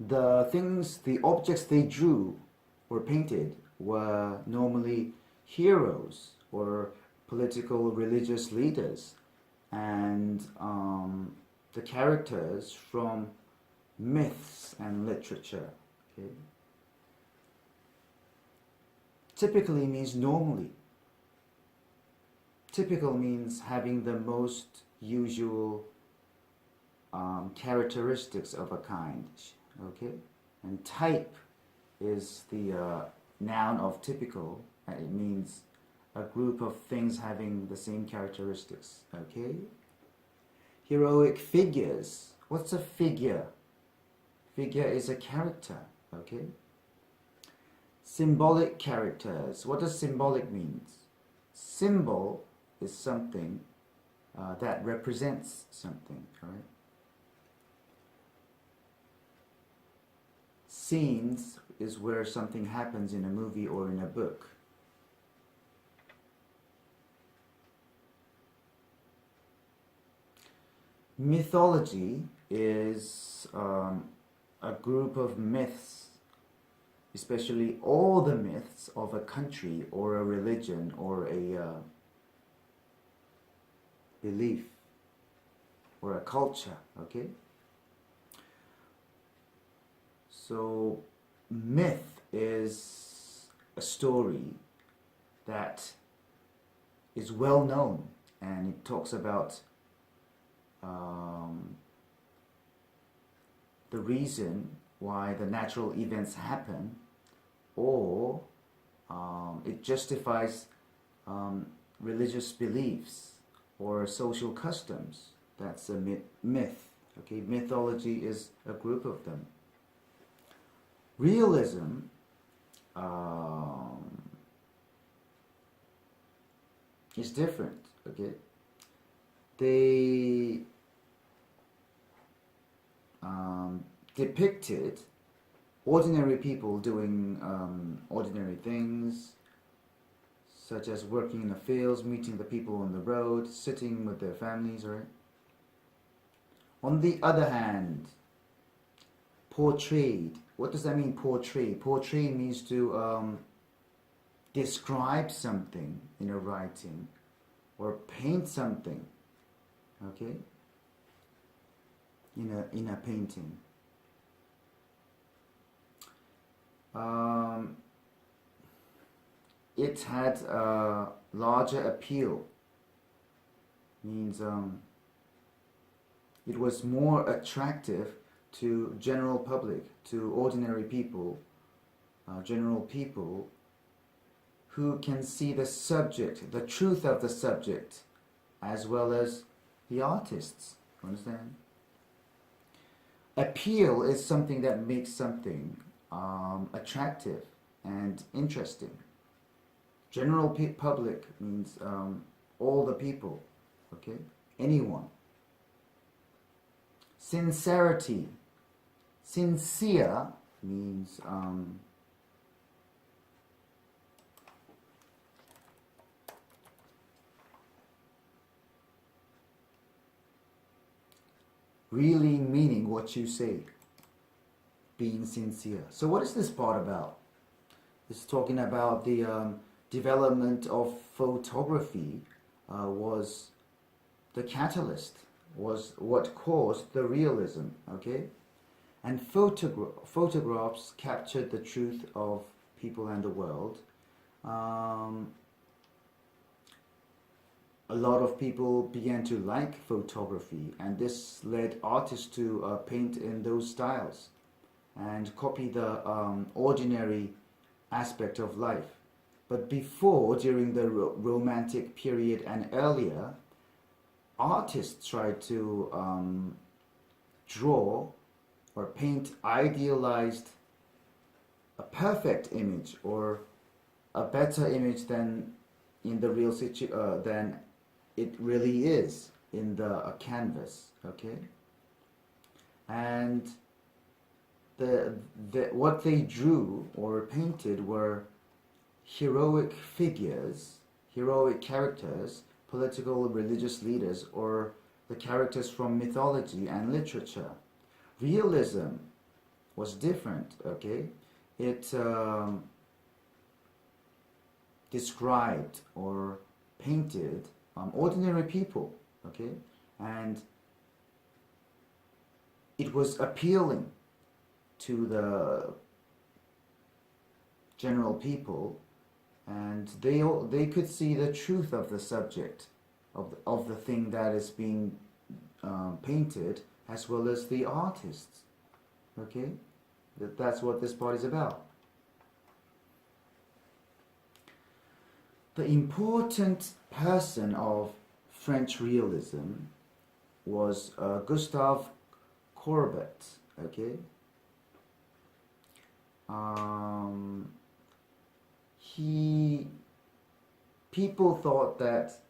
the objects they drew or painted were normally heroes or political religious leaders, and the characters from myths and literature. Okay? Typically means normally. Typical means having the most usual characteristics of a kind. Okay? And type is the noun of typical. It means a group of things having the same characteristics. Okay? Heroic figures. What's a figure? Figure is a character. Okay? Symbolic characters. What does symbolic means? Symbol is something that represents something. All right? Scenes is where something happens in a movie or in a book. Mythology is a group of myths, especially all the myths of a country or a religion or a belief or a culture. Okay? So myth is a story that is well known, and it talks about the reason why the natural events happen, or it justifies religious beliefs or social customs. That's a myth. Okay, mythology is a group of them. Realism is different. Okay, they depicted ordinary people doing ordinary things, such as working in the fields, meeting the people on the road, sitting with their families, right? On the other hand, portrayed. What does that mean, portray? Portray means to describe something in a writing or paint something, okay, in a painting. It had a larger appeal, means it was more attractive to general public, to ordinary people, general people who can see the subject, the truth of the subject, as well as the artists. Understand? Appeal is something that makes something attractive and interesting. General public means all the people, okay? Anyone. Sincerity. Sincere means really meaning what you say, being sincere. So what is this part about? It's talking about the development of photography was the catalyst, was what caused the realism, okay? And photographs captured the truth of people and the world. A lot of people began to like photography, and this led artists to paint in those styles and copy the ordinary aspect of life. But before, during the Romantic period and earlier, artists tried to draw or paint idealized a perfect image or a better image than in the real than it really is in the canvas, okay? And what they drew or painted were heroic figures, heroic characters, political religious leaders, or the characters from mythology and literature. Realism was different, okay? It described or painted ordinary people, okay? And it was appealing to the general people, and they could see the truth of the subject, of the thing that is being painted, as well as the artists. Okay, that's what this part is about. The important person of French realism was Gustave Courbet. Okay, people thought that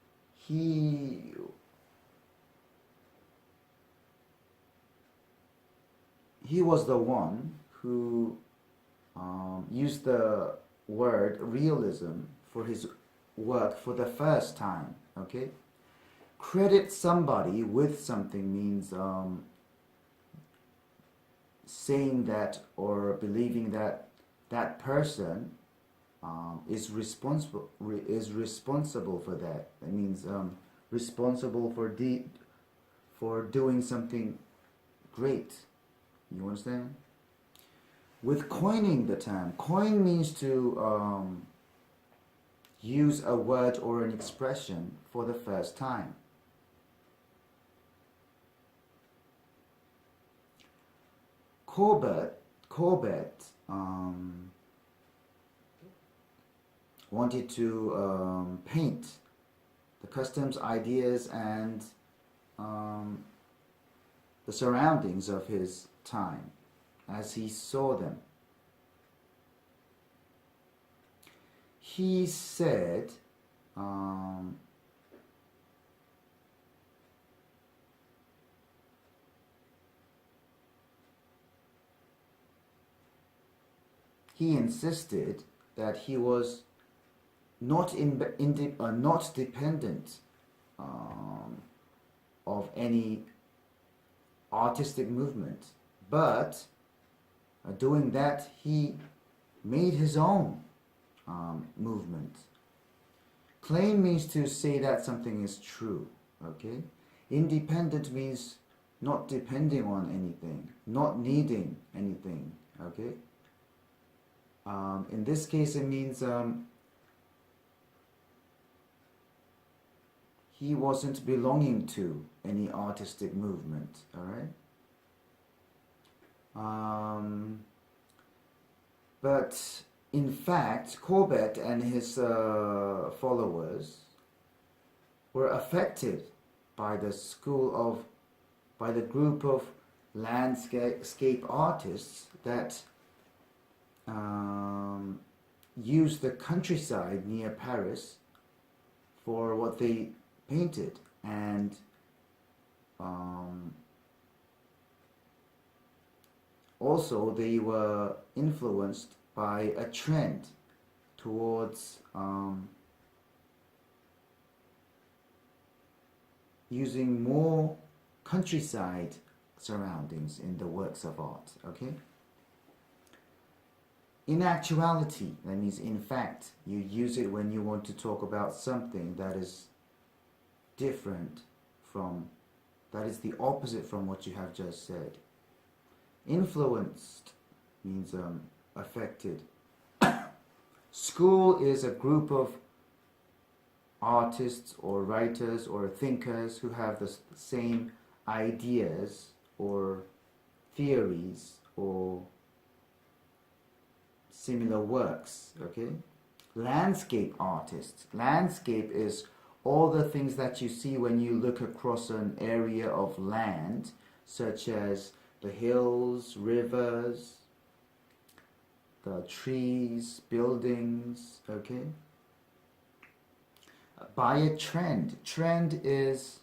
he was the one who used the word realism for his work for the first time. Okay, credit somebody with something means saying that or believing that that person is responsible for that. That means responsible for doing something great. You understand? With coining the term, coin means to use a word or an expression for the first time. Courbet wanted to paint the customs, ideas, and the surroundings of his time as he saw them. He said he insisted that he was not dependent of any artistic movement, but doing that he made his own movement. Claim means to say that something is true. Okay, independent means not depending on anything, not needing anything. Okay. In this case, it means he wasn't belonging to any artistic movement. All right. But in fact, Courbet and his followers were affected by the group of landscape artists that used the countryside near Paris for what they painted, and also they were influenced by a trend towards using more countryside surroundings in the works of art. Okay. In actuality, that means in fact, you use it when you want to talk about something that is different from, that is the opposite from what you have just said. Influenced means affected. School is a group of artists or writers or thinkers who have the same ideas or theories or similar works. Okay. Landscape artists. Landscape is all the things that you see when you look across an area of land, such as the hills, rivers, the trees, buildings. Okay. By a trend. Trend is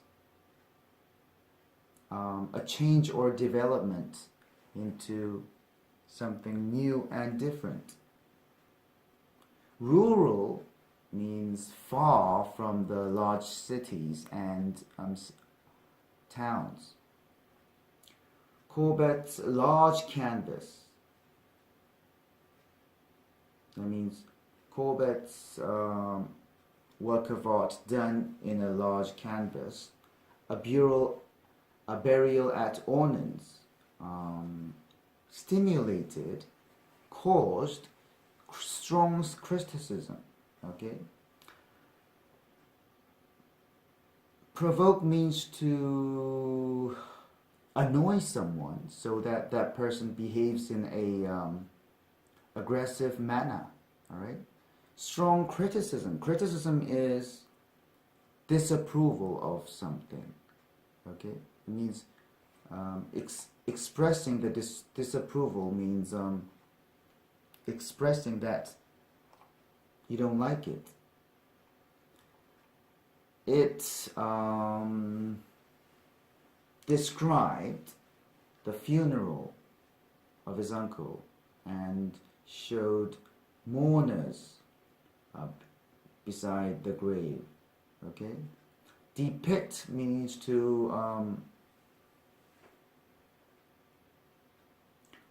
a change or development into something new and different. Rural means far from the large cities and towns. Courbet's large canvas That means Courbet's work of art done in a large canvas, a burial at Ornans, stimulated, caused strong criticism. Okay. Provoke means to annoy someone so that that person behaves in a aggressive manner. All right. Strong criticism. Criticism is disapproval of something. Okay. It means expressing the disapproval means expressing that you don't like it. It described the funeral of his uncle and showed mourners beside the grave. Okay. Depict means to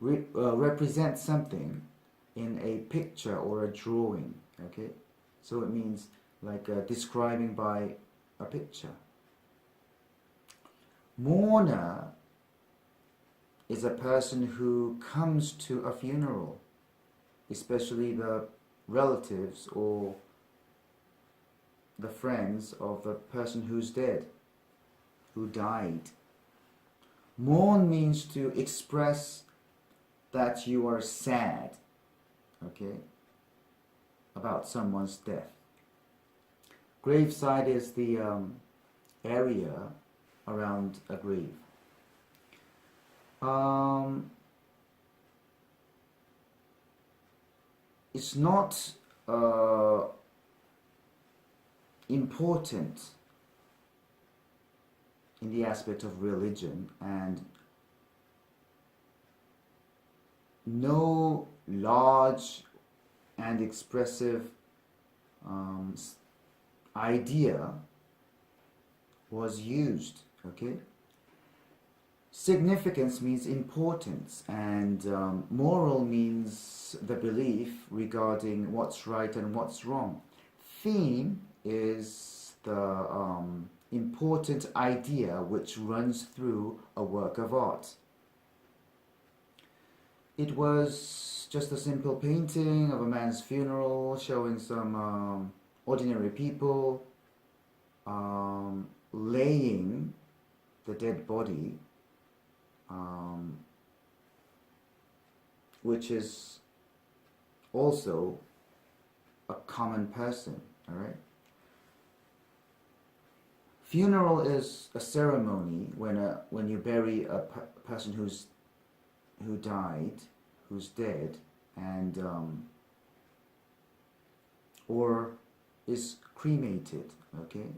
represent something in a picture or a drawing. Okay. So it means like describing by a picture. Mourner is a person who comes to a funeral, especially the relatives or the friends of the person who's dead, who died. Mourn means to express that you are sad, okay, about someone's death. Graveside is the area around a grave. It's not important in the aspect of religion, and no large and expressive idea was used. Okay. Significance means importance, and moral means the belief regarding what's right and what's wrong. Theme is the important idea which runs through a work of art. It was just a simple painting of a man's funeral showing some ordinary people laying the dead body, which is also a common person. All right. Funeral is a ceremony when you bury a person who died, who's dead, and or is cremated. Okay.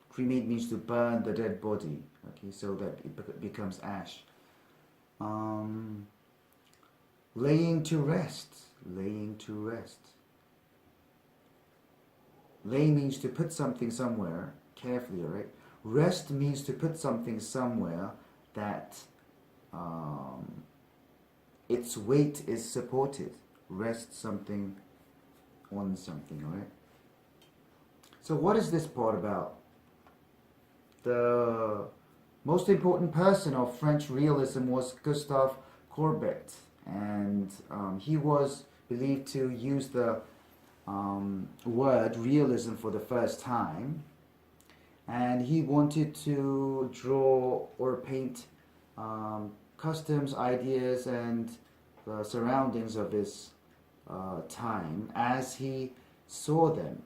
Cremate means to burn the dead body. Okay, so that it becomes ash. Laying to rest. Laying to rest. Lay means to put something somewhere carefully, right? Rest means to put something somewhere that its weight is supported. Rest something on something, right? So what is this part about? The most important person of French realism was Gustave Courbet, and he was believed to use the word realism for the first time, and he wanted to draw or paint customs, ideas, and the surroundings of his time as he saw them.